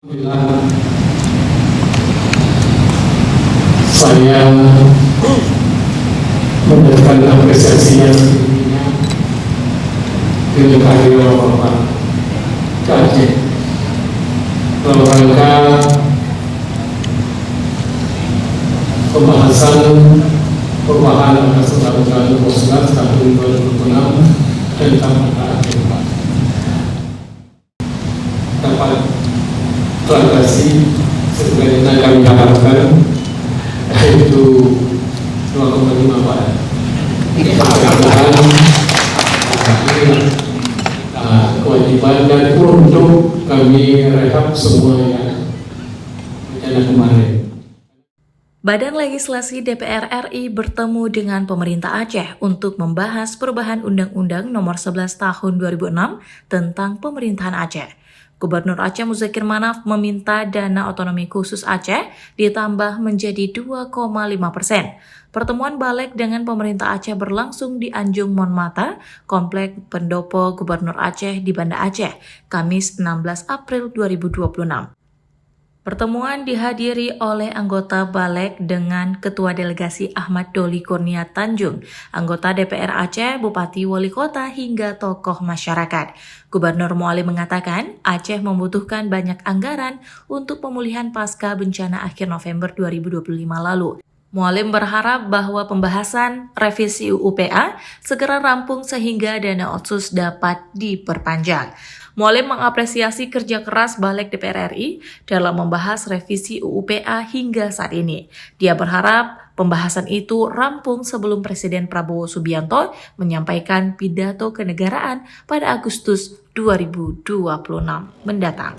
Alhamdulillah, saya mendapatkan apresiasi yang tingginya dari kehadiran Bapak ke Aceh dalam rangka pembahasan perubahan atas Undang-Undang 11 tahun 2006 tentang Aceh dapat transaksi sebenarnya kami harapkan yaitu 2,5 Pak. Kewajiban dan untuk kami rehab semua yang rencana kemarin. Badan Legislasi DPR RI bertemu dengan pemerintah Aceh untuk membahas perubahan Undang-Undang Nomor 11 Tahun 2006 tentang pemerintahan Aceh. Gubernur Aceh Muzakir Manaf meminta dana otonomi khusus Aceh ditambah menjadi 2,5%. Pertemuan balik dengan pemerintah Aceh berlangsung di Anjung Monmata, Komplek Pendopo Gubernur Aceh di Banda Aceh, Kamis 16 April 2026. Pertemuan dihadiri oleh anggota Balek dengan Ketua Delegasi Ahmad Doli Kurnia Tanjung, anggota DPR Aceh, Bupati Wali Kota, hingga tokoh masyarakat. Gubernur Mualim mengatakan Aceh membutuhkan banyak anggaran untuk pemulihan pasca bencana akhir November 2025 lalu. Mualim berharap bahwa pembahasan revisi UU PA segera rampung sehingga dana otsus dapat diperpanjang. Mualim mengapresiasi kerja keras Balik DPR RI dalam membahas revisi UU PA hingga saat ini. Dia berharap pembahasan itu rampung sebelum Presiden Prabowo Subianto menyampaikan pidato kenegaraan pada Agustus 2026 mendatang.